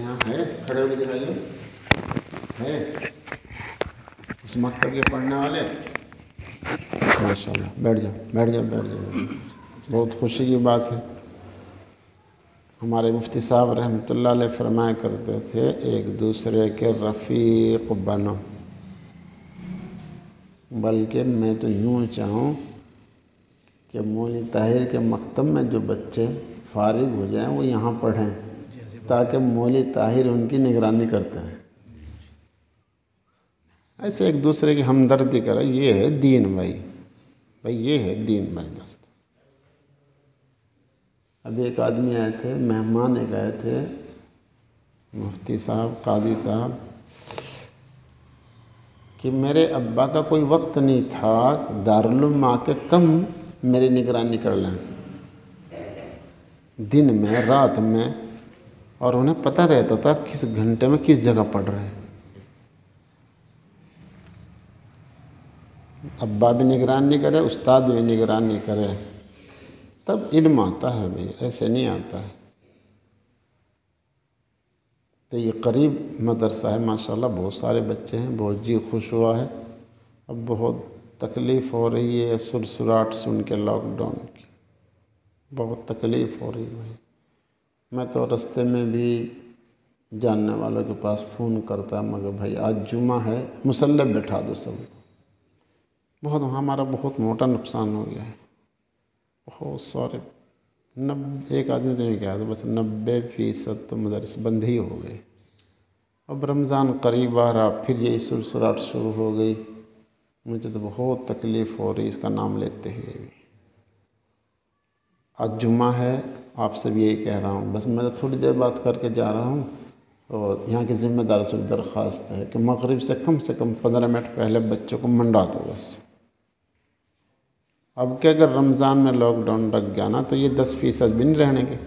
यहाँ है, खड़े होकर दिखाइए, है उस मकतब के पढ़ने वाले? माशाल्लाह, बैठ जाओ बैठ जाओ बैठ जाओ। बहुत खुशी की बात है। हमारे मुफ्ती साहब रहमतुल्लाह अलैह फरमाया करते थे, एक दूसरे के रफ़ीक बनो। बल्कि मैं तो यूँ चाहूँ कि मौलवी ताहिर के मकतब में जो बच्चे फारिग हो जाएं वो यहाँ पढ़ें, ताकि मौलवी ताहिर उनकी निगरानी करते हैं। ऐसे एक दूसरे की हमदर्दी करें, ये है दीन भाई, भाई ये है दीन भाई दोस्त। अभी एक आदमी आए थे, मेहमान एक आए थे, मुफ्ती साहब, कादी साहब, कि मेरे अब्बा का कोई वक्त नहीं था दारुल उलूम आके कम मेरी निगरानी कर लें, दिन में रात में, और उन्हें पता रहता था किस घंटे में किस जगह पढ़ रहे हैं। अब्बा भी निगरानी करे, उस्ताद भी निगरानी करे, तब इल्म आता है भाई, ऐसे नहीं आता है। तो ये करीब मदरसा है माशाल्लाह, बहुत सारे बच्चे हैं, बहुत जी खुश हुआ है। अब बहुत तकलीफ़ हो रही है सुरसुराहट सुन के लॉकडाउन की, बहुत तकलीफ़ हो रही है भाई। मैं तो रास्ते में भी जानने वालों के पास फ़ोन करता, मगर भाई आज जुमा है, मुसल्ले बैठा दो सब। बहुत हमारा बहुत मोटा नुकसान हो गया है, बहुत सारे एक आदमी तो नहीं कहा था, बस 90% तो मदरसे बंद ही हो गए। अब रमज़ान करीब आ रहा, फिर यही सुरसुराहट शुरू हो गई। मुझे तो बहुत तकलीफ़ हो रही इसका नाम लेते हुए भी। आज जुम्मा है, आपसे भी यही कह रहा हूँ, बस मैं तो थोड़ी देर बात करके जा रहा हूँ। और यहाँ के ज़िम्मेदार से दरख्वास्त है कि मगरिब से कम 15 मिनट पहले बच्चों को मंडा दो बस। अब क्या, अगर रमज़ान में लॉकडाउन लग गया ना, तो ये 10% भी नहीं रहने के।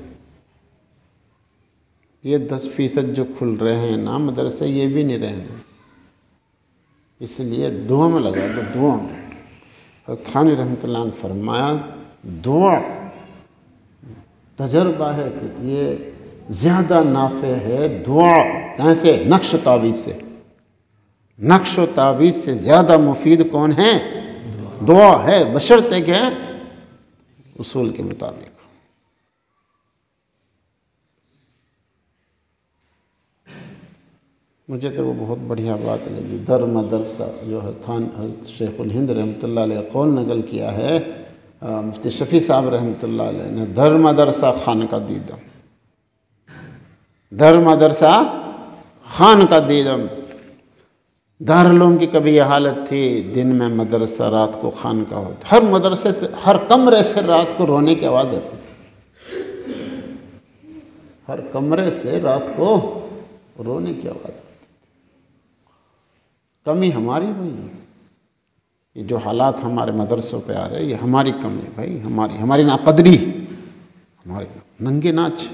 ये 10% जो खुल रहे हैं ना मदरसे, ये भी नहीं रहने। इसलिए दुआ में लगा दो, दुआ में। और थानी रहमतुल्लाह ने फरमाया, दुआ तजर्बा है कि ये ज़्यादा नाफ़े है दुआ। कैसे? नक्श तावीज़ से। नक्श तावीज़ से ज़्यादा मुफीद कौन है? दुआ है, बशर्ते के उसूल के मुताबिक। मुझे तो वो बहुत बढ़िया बात लगी। दर मदरसा जो है थान शेखुल हिंद रहमतुल्लाह अलैह कौल नकल किया है, मुफ्ती शफ़ी साहब रहमतुल्लाह अलैह ने, दर मदरसा खान का दीदम, दर मदरसा खान का दीदम। दारुल की कभी यह हालत थी, दिन में मदरसा, रात को खान का होता। हर मदरसे से, हर कमरे से रात को रोने की आवाज़ आती थी, हर कमरे से रात को रोने की आवाज़ आती थी। कमी हमारी भाई, ये जो हालात हमारे मदरसों पे आ रहे हैं, ये हमारी कमी है भाई, हमारी नाकदरी, हमारे नंगे नाच,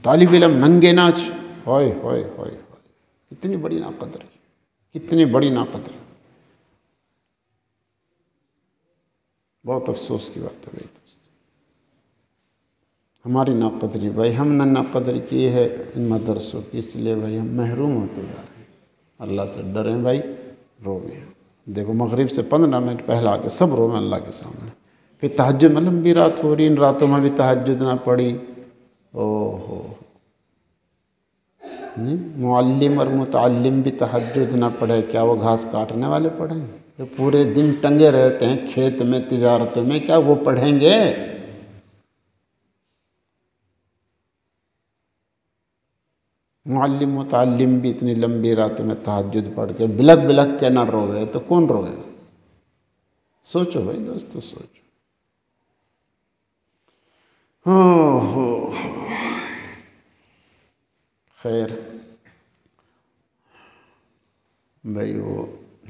तालिब इल्म नंगे नाच, होय होय होय, कितनी बड़ी नाकदरी, कितनी बड़ी नाकदरी। बहुत अफसोस की बात है भाई दोस्त, हमारी नाकदरी भाई। हमने नाकदरी की है इन मदरसों की, इसलिए भाई हम महरूम होते जा रहे हैं। अल्लाह से डरें भाई, रोवें। देखो मगरिब से 15 मिनट पहले आके सब रोवें अल्लाह के सामने। फिर तहज्जुद में लंबी रात हो रही, इन रातों में भी तहज्जुद ना पड़ी, ओहो। मुअल्लिम और मुतअल्लिम भी तहज्जुद ना पढ़े, क्या वो घास काटने वाले पढ़ेंगे? जो पूरे दिन टंगे रहते हैं खेत में, तिजारतों में, क्या वो पढ़ेंगे? मुअल्लिम मुतअल्लिम भी इतनी लंबी रातों में तहज्जुद पढ़ के बिलक बिलक के ना रोवे तो कौन रोवेगा? सोचो भाई दोस्तों, सोचो। हो खैर भाई, वो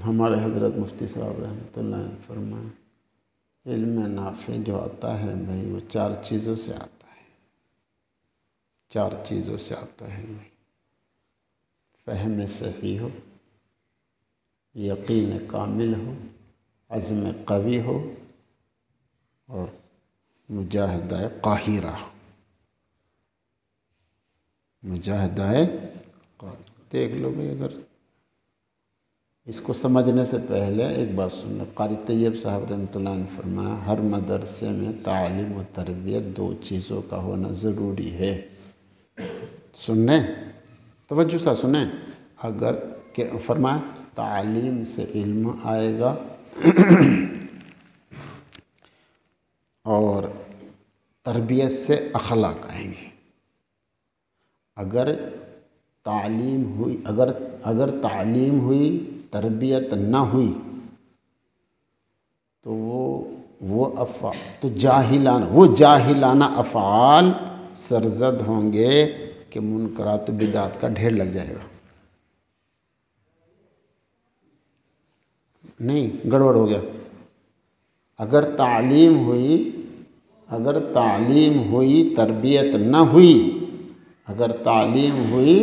हमारे हज़रत मुफ्ती साहब रहमतुल्लाह ने फरमाया, इल्म नाफ़े जो आता है भाई, वो 4 चीज़ों से आता है, 4 चीज़ों से आता है भाई। फ़हम सही हो, यकीन कामिल हो, अज़्म क़वी हो, और मुजाहिदा काहिरा हो। मुजाहिदाए देख लो भाई। अगर इसको समझने से पहले एक बात सुन लो। क़ारी तैयब साहब रहमतुल्लाह ने फरमाया हर मदरसे में तालीम और तरबियत दो चीज़ों का होना ज़रूरी है। सुनने तवज्जो से सुने। अगर के फरमाया तालीम से इल्म आएगा और तरबियत से अखलाक आएंगे। अगर तालीम हुई अगर तालीम हुई तरबियत ना हुई तो वो जाहिलाना अफ़आल सरजद होंगे कि मुनकरात बिदात का ढेर लग जाएगा। नहीं, गड़बड़ हो गया। अगर तालीम हुई तरबियत ना हुई, अगर तालीम हुई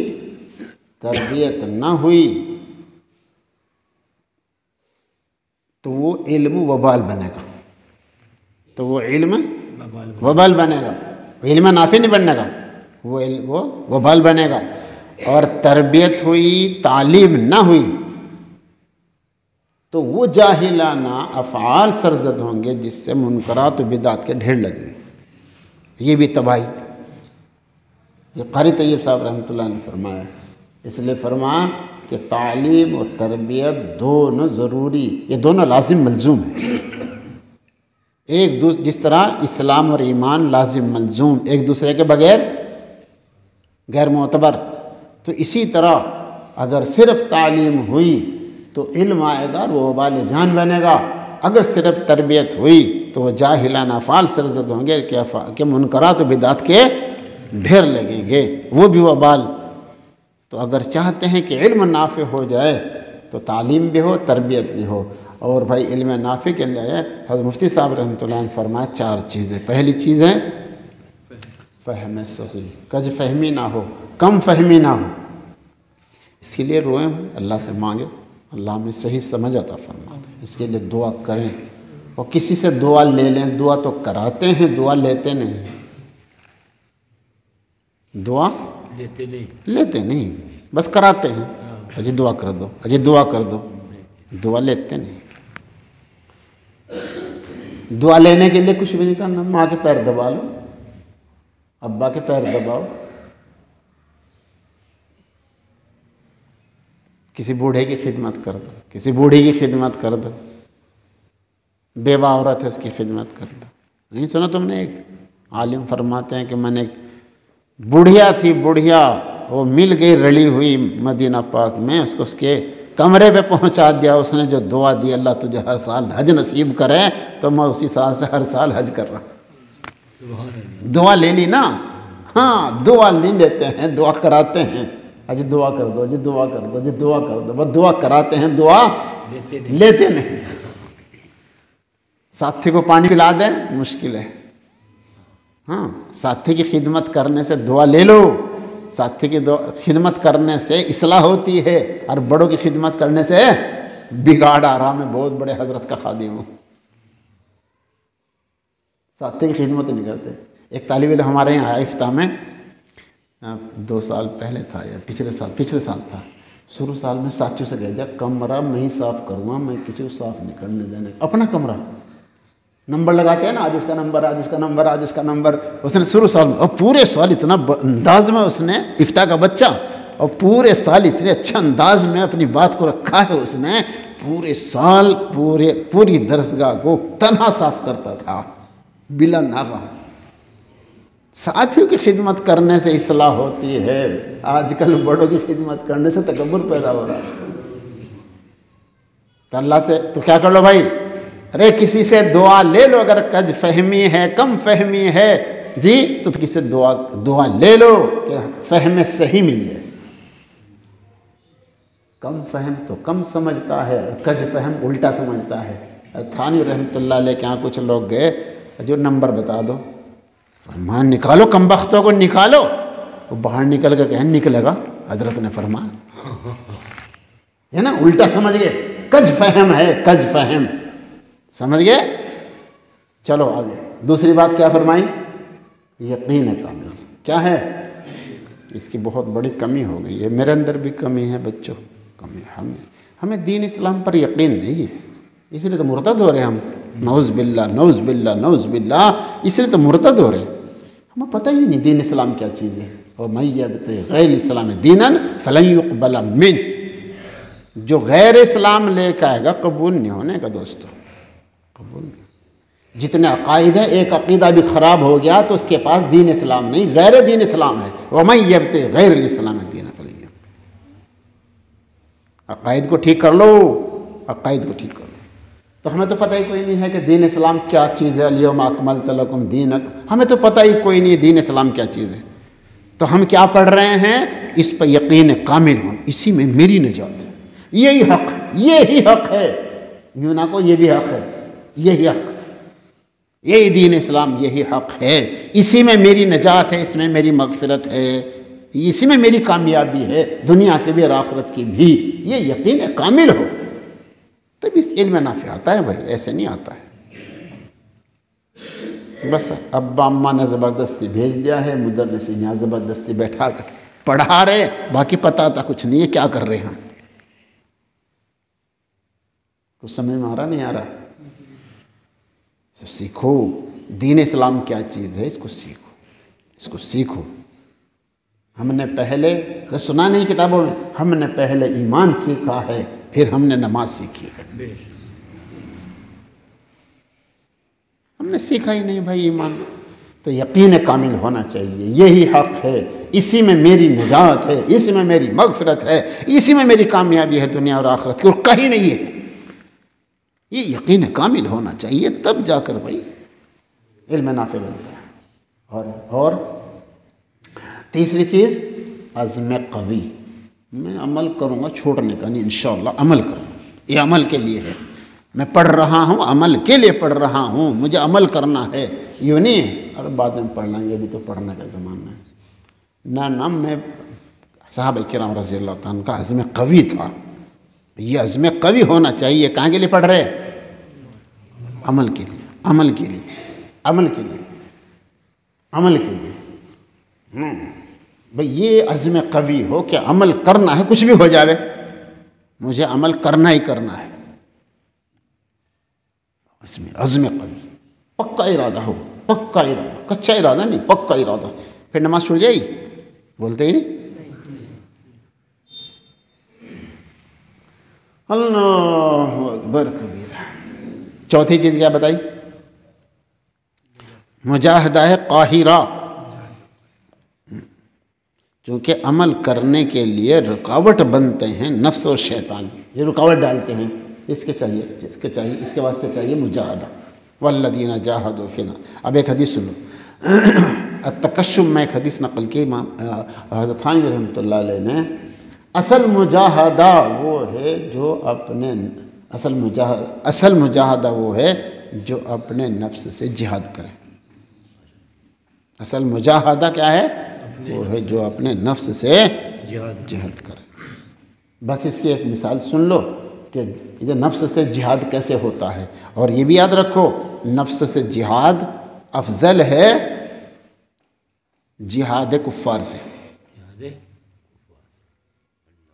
तरबियत ना हुई तो वो इल्म वबाल बनेगा। वबाल बनेगा। इल्म नाफी नहीं बनेगा, वो वबाल बनेगा। और तरबियत हुई तालीम ना हुई तो वो जाहिलाना अफ़आल सरजद होंगे जिससे मुनकरात बिदात के ढेर लगेंगे। ये भी तबाही। ये क़ारी तैयब साहब रहमतुल्लाह ने फरमाया। इसलिए फरमाया कि तालीम और तरबियत दोनों ज़रूरी, ये दोनों लाजिम मलजूम है। जिस तरह इस्लाम और ईमान लाजिम मलजूम एक दूसरे के बगैर गैर मोतबर, तो इसी तरह अगर सिर्फ तालीम हुई तो इल्म आएगा और वो वबाल जान बनेगा। अगर सिर्फ तरबियत हुई तो वह जाहिलाना अफ़आल सरजद होंगे कि मुनकरात बिदात के ढेर लगेंगे, वो भी वबाल। तो अगर चाहते हैं कि इल्म नाफ़े हो जाए तो तालीम भी हो तरबियत भी हो। और भाई इल्म नाफ़े के लिए हज़रत मुफ्ती साहब रहमतुल्लाह ने फरमाया 4 चीज़ें। पहली चीज़ है फ़हम सही, कज फहमी ना हो, कम फहमी ना हो। इसके लिए रोएं भाई, अल्लाह से मांगे, अल्लाह में सही समझ अता फरमा दे। इसके लिए दुआ करें और किसी से दुआ ले लें। दुआ तो कराते हैं, दुआ लेते नहीं। दुआ लेते नहीं, बस कराते हैं। अजी दुआ कर दो, अजी दुआ कर दो, दुआ लेते नहीं। दुआ लेने के लिए कुछ भी नहीं करना। माँ के पैर दबा लो, अब्बा के पैर दबाओ, किसी बूढ़े की खिदमत कर दो, किसी बूढ़ी की खिदमत कर दो, बेवा औरत है उसकी खिदमत कर दो। नहीं सुना तुमने? एक आलिम फरमाते हैं कि मैंने एक बुढ़िया थी, बुढ़िया वो मिल गई रली हुई मदीना पाक में, उसको उसके कमरे पे पहुंचा दिया। उसने जो दुआ दी, अल्लाह तुझे हर साल हज नसीब करे, तो मैं उसी साल से हर साल हज कर रहा। दुआ ले ली ना। हाँ, दुआ नहीं देते हैं, दुआ कराते हैं। अजी दुआ कर दो, अजी दुआ कर दो, अजी दुआ कर दो, बस दुआ कराते हैं, दुआ लेते नहीं। साथी को पानी पिला दें, मुश्किल है। हाँ, साथी की खिदमत करने से दुआ ले लो। साथी की खिदमत करने से इस्लाह होती है, और बड़ों की खिदमत करने से बिगाड़ आ रहा। मैं बहुत बड़े हजरत का खादिम हूँ, साथी की खिदमत नहीं करते। एक तालिब इल्म हमारे यहाँ आया इफ्ता में, 2 साल पहले था या पिछले साल था। शुरू साल में साथियों से कह दिया कमरा मैं ही साफ़ करूँगा, मैं किसी को साफ़ नहीं करने देने। अपना कमरा नंबर लगाते हैं ना, आज इसका नंबर, आज इसका नंबर, आज इसका नंबर। उसने शुरू साल में, और पूरे साल इतना अंदाज में उसने, इफ्ता का बच्चा, और पूरे साल इतने अच्छे अंदाज में अपनी बात को रखा है उसने। पूरे साल पूरी दरसगाह को तन्हा साफ करता था बिला नागा। साथियों की खिदमत करने से इस्लाह होती है। आजकल बड़ों की खिदमत करने से तकब्बुर पैदा हो रहा है। तो अल्लाह से तो क्या कर लो भाई, अरे किसी से दुआ ले लो। अगर कज फहमी है, कम फहमी है जी, तो किसी से दुआ ले लो कि फहम सही मिल जाए। कम फहम तो कम समझता है, कज फहम उल्टा समझता है। थानी रहमतुल्लाह अलैह के यहाँ कुछ लोग गए, जो नंबर बता दो। फरमान निकालो, कम बख्तों को निकालो। वो बाहर निकल कर कहें निकलेगा, हजरत ने फरमाया, है ना, उल्टा समझ गए। कज फहम है, कज फहम, समझ गए। चलो आगे। दूसरी बात क्या फरमाई? यकीन कामिल। क्या है? इसकी बहुत बड़ी कमी हो गई है। मेरे अंदर भी कमी है बच्चों, कमी हमें दीन इस्लाम पर यकीन नहीं है, इसलिए तो मुर्तद हो रहे हैं हम। नौज़ बिल्ला नौज़ बिल्ला नौज़ बिल्ला, इसलिए तो मुर्तद हो रहे हैं। हमें पता ही नहीं दीन इस्लाम क्या चीज़ है। और मैं यब्तग़ी गैर इस्लाम दीनन फलन युक़बल मिन, जो गैर इस्लाम लेकर आएगा कबूल नहीं होने का दोस्तों, कबूल नहीं। जितने अकायद है, एक अकीदा भी ख़राब हो गया तो उसके पास दीन इस्लाम नहीं, गैर दीन इस्लाम है। वमन यब्तग़ी गैर इस्लाम दीनन फलन युक़बल। अकायद को ठीक कर लो, अकायद को ठीक कर लो। तो हमें तो पता ही कोई नहीं है कि दीन इस्लाम क्या चीज़ है। अल-यौम अकमलतु लकुम दीनकुम, हमें तो पता ही कोई नहीं दीन इस्लाम क्या चीज़ है। तो हम क्या पढ़ रहे हैं? इस पर यकीन कामिल हो, इसी में मेरी निजात है, यही हक, यही हक है। यूँ ना को ये भी हक है, यही हक, यही दीन इस्लाम, यही हक है। इसी में मेरी निजात है, इसमें मेरी मगफिरत है, इसी में मेरी कामयाबी है, दुनिया की भी और आखिरत की भी। ये यकीन कामिल हो तब इस इल्म नाफ़े आता है भाई, ऐसे नहीं आता है। बस अब्बा अम्मा ने ज़बरदस्ती भेज दिया है, मुदर्रिस यहाँ ज़बरदस्ती बैठा कर पढ़ा रहे, बाकी पता था कुछ नहीं है क्या कर रहे हैं। कुछ समझ में आ रहा नहीं आ रहा? तो सीखो दीन इस्लाम क्या चीज़ है, इसको सीखो, इसको सीखो। हमने पहले सुना नहीं किताबों में, हमने पहले ईमान सीखा है, फिर हमने नमाज सीखी है। हमने सीखा ही नहीं भाई ईमान। तो यकीन कामिल होना चाहिए, यही हक है, इसी में मेरी निजात है, इसी में मेरी मगफिरत है, इसी में मेरी कामयाबी है दुनिया और आखिरत की, और कहीं नहीं है। ये यकीन कामिल होना चाहिए, तब जाकर भाई इल्म नाफ़े बनता है। और तीसरी चीज़ अज़्म कवी, मैं अमल करूँगा, छोड़ने का नहीं, इंशाअल्लाह अमल करूँगा। ये अमल के लिए है, मैं पढ़ रहा हूँ, अमल के लिए पढ़ रहा हूँ, मुझे अमल करना है। यूँ नहीं है अरे बाद में पढ़ लेंगे, अभी तो पढ़ने का ज़माना है। ना मैं सहाबा किराम रज़ियल्लाहु ताला अन्हुम का अज़्म कवी था। ये अज़्म कवी होना चाहिए। कहाँ के लिए पढ़ रहे? अमल के लिए, अमल के लिए, अमल के लिए, अमल के लिए। भाई ये अज़्म कवी हो कि अमल करना है, कुछ भी हो जावे, मुझे अमल करना ही करना है। इसमें अज़्म कवी, पक्का इरादा हो, पक्का इरादा, कच्चा इरादा नहीं, पक्का इरादा। फिर नमाज छूट जाएगी, बोलते ही नहीं। अल्लाहु अकबर कबीरा। चौथी चीज़ क्या बताई? मुजाहिदा है काहिरा, क्योंकि अमल करने के लिए रुकावट बनते हैं नफ्स और शैतान, ये रुकावट डालते हैं। इसके चाहिए, इसके वास्ते चाहिए मुजाहदा। वल्लदीना जाहदू फिना। अब एक हदीस सुन लो, अत-तकश्शुम में एक हदीस नकल की इमाम हज़रत थानवी रहमतुल्लाह अलैह ने। असल मुजाहदा वो है जो अपने असल मुजाहदा वो है जो अपने नफ्स से जिहाद करे। असल मुजाहदा क्या है? वो है जो अपने नफ्स से जिहाद करे। बस इसकी एक मिसाल सुन लो कि ये नफ्स से जिहाद कैसे होता है। और ये भी याद रखो, नफ्स से जिहाद अफजल है जिहाद कुफ्फार से।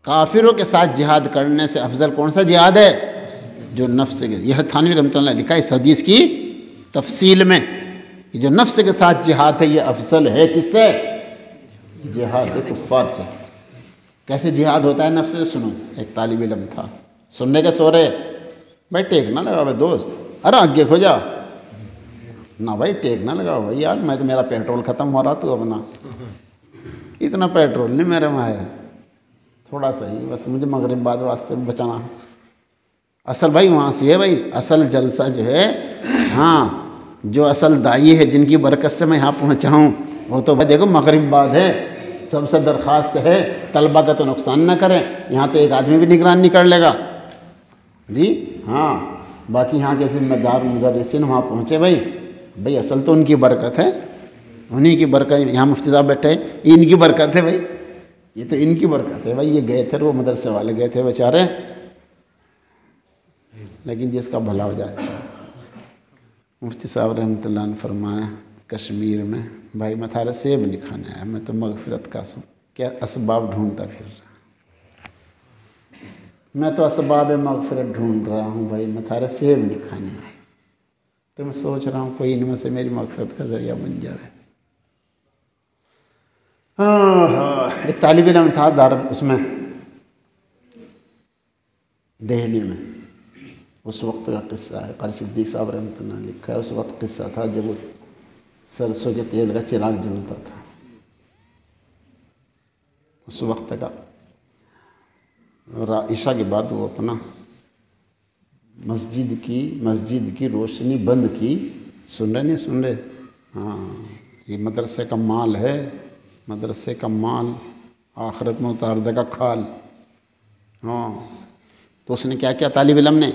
काफिरों के साथ जिहाद करने से अफजल कौन सा जिहाद है? जो नफ्स के। यह थानवी रहमतुल्लाह लिखा इस हदीस की तफसील में, जो नफ्स के साथ जिहाद है ये अफजल है किससे? जिहाद कुफ्फार से। कैसे जिहाद होता है नफ्स से? सुनो, एक तालिब इल्म था, सुनने के सो रहे, भाई टेक ना लगाओ दोस्त, अरे आगे खो जा ना भाई, टेक ना लगाओ भाई यार, मैं तो मेरा पेट्रोल ख़त्म हो रहा, तू अपना इतना पेट्रोल नहीं मेरे में है, थोड़ा सा ही बस, मुझे मगरिब बाद वास्ते बचाना। असल भाई वहाँ से है भाई, असल जलसा जो है, हाँ जो असल दाई है जिनकी बरकत से मैं यहाँ पहुँचा हूँ, वो तो भाई देखो मगरिब बाद है। सबसे दरख्वास्त है तलबा का तो नुकसान ना करें, यहाँ तो एक आदमी भी निगरान नहीं कर लेगा जी। हाँ बाकी यहाँ के जिम्मेदार मुदर्रिसीन वहाँ पहुँचे भाई असल तो उनकी बरकत है, उन्हीं की बरकत। यहाँ मुफ्ती साहब बैठे हैं, इनकी बरकत है भाई, ये तो इनकी बरकत है भाई। ये गए थे, वो मदरसे वाले गए थे बेचारे, लेकिन जिसका भला हो जाए अच्छा। मुफ्ती साहब रहमतुल्लाह ने फरमाया कश्मीर में, भाई मैं थारे सेब नहीं खाने आया, मैं तो मगफिरत का क्या असबाब ढूंढता फिर रहा। मैं तो असबाब मगफिरत ढूंढ रहा हूँ भाई, मैं थारे सेब नहीं खाने आए, तो मैं सोच रहा हूँ कोई इनमें से मेरी मगफिरत का ज़रिया बन जाए। हाँ, एक तालिब इल्म था उसमें दिल्ली में, उस वक्त का किस्सा है, कारी सिद्दीक साहब रहमतुल्लाह ने लिखा है। उस वक्त किस्सा था जब वो सरसों के तेल का चिराग जलता था। उस वक्त का ईशा के बाद वो अपना मस्जिद की रोशनी बंद की। सुन रहे नहीं सुन रहे? हाँ, ये मदरसे का माल है, मदरसे का माल आखिरत में उतार देगा खाल। हाँ, तो उसने क्या किया तालिब इल्म ने,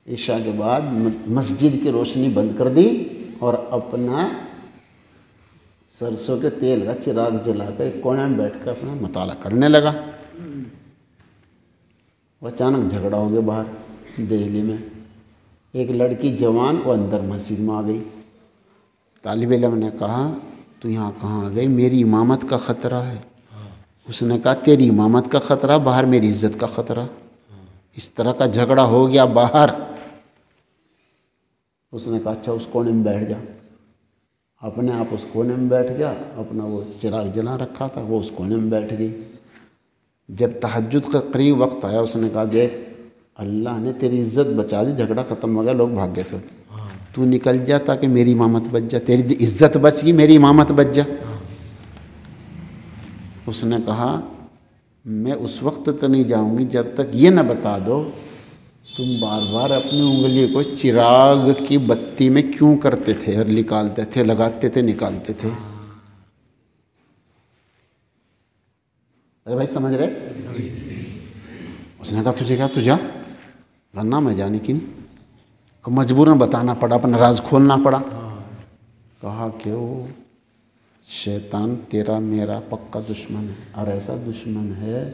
ईशा के बाद मस्जिद की रोशनी बंद कर दी और अपना सरसों के तेल का चिराग जला कर कोने में बैठ कर अपना मुताला करने लगा। अचानक झगड़ा हो गया बाहर दिल्ली में। एक लड़की जवान वो अंदर मस्जिद में आ गई। तालिब इल्म ने कहा तू यहाँ कहाँ आ गई, मेरी इमामत का ख़तरा है। उसने कहा तेरी इमामत का ख़तरा, बाहर मेरी इज़्ज़त का ख़तरा। इस तरह का झगड़ा हो गया बाहर। उसने कहा अच्छा उस कोने में बैठ जा। अपने आप उस कोने में बैठ गया, अपना वो चिराग जला रखा था वो उस कोने में बैठ गई। जब तहज्जुद का करीब वक्त आया उसने कहा देख अल्लाह ने तेरी इज़्ज़त बचा दी, झगड़ा ख़त्म हो गया, लोग भाग गए सब, तू निकल जा ताकि मेरी इमामत बच जा, तेरी इज़्ज़त बच गई, मेरी इमामत बच जा। उसने कहा मैं उस वक्त तो नहीं जाऊंगी जब तक ये न बता दो तुम बार बार अपनी उंगली को चिराग की बत्ती में क्यों करते थे और निकालते थे, लगाते थे निकालते थे। अरे भाई समझ रहे? उसने कहा तुझे क्या, तुझा वरना मैं जाने की नहीं। मजबूरन बताना पड़ा, अपना राज खोलना पड़ा। कहा क्यों, शैतान तेरा मेरा पक्का दुश्मन है, और ऐसा दुश्मन है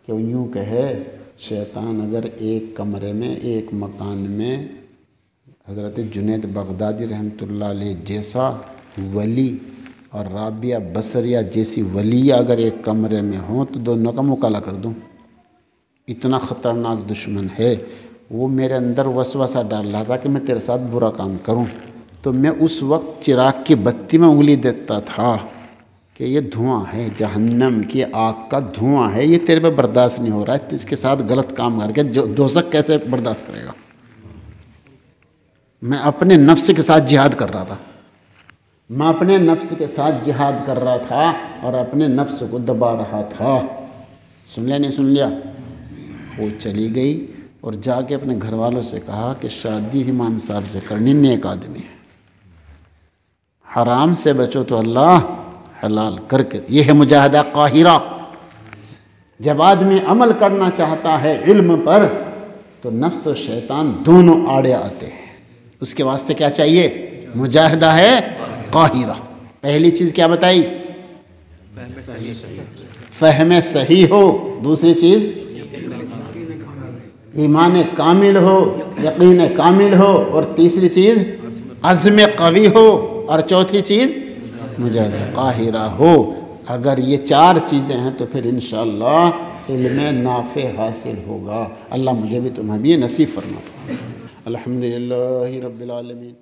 कि यूँ कहे शैतान अगर एक कमरे में एक मकान में हज़रत जुनैद बगदादी रहमतुल्लाह अलैह जैसा वली और राबिया बसरिया जैसी वलिया अगर एक कमरे में हों तो दोनों का मुकाला कर दूं। इतना ख़तरनाक दुश्मन है वो। मेरे अंदर वसवसा डाल रहा था कि मैं तेरे साथ बुरा काम करूं, तो मैं उस वक्त चिराग की बत्ती में उंगली देता था कि ये धुआं है, जहन्नम की आग का धुआं है, ये तेरे पे बर्दाश्त नहीं हो रहा है, इसके साथ गलत काम करके जो दोज़ख कैसे बर्दाश्त करेगा। मैं अपने नफ्स के साथ जिहाद कर रहा था, मैं अपने नफ्स के साथ जिहाद कर रहा था और अपने नफ्स को दबा रहा था। सुन लिया नहीं सुन लिया? वो चली गई और जाके अपने घर वालों से कहा कि शादी इमाम साहब से करनी, नेक आदमी है, हराम से बचो तो अल्लाह हलाल करके। ये है मुजाहिदा काहिरा। जब आदमी अमल करना चाहता है इल्म पर तो नफ्स और शैतान दोनों आड़े आते हैं। उसके वास्ते क्या चाहिए? मुजाहिदा है काहिरा। पहली चीज़ क्या बताई? फहम सही हो। दूसरी चीज़ ईमान कामिल हो, यकीन कामिल हो। और तीसरी चीज़ अज़्म कवी हो। और चौथी चीज़ मुजाहिदा काहिरा हो। अगर ये चार चीज़ें हैं तो फिर इंशाअल्लाह इल्म नाफ़े हासिल होगा। अल्लाह मुझे भी तुम्हें भी नसीब फरमा। अल्हम्दुलिल्लाहि रब्बिल आलमीन।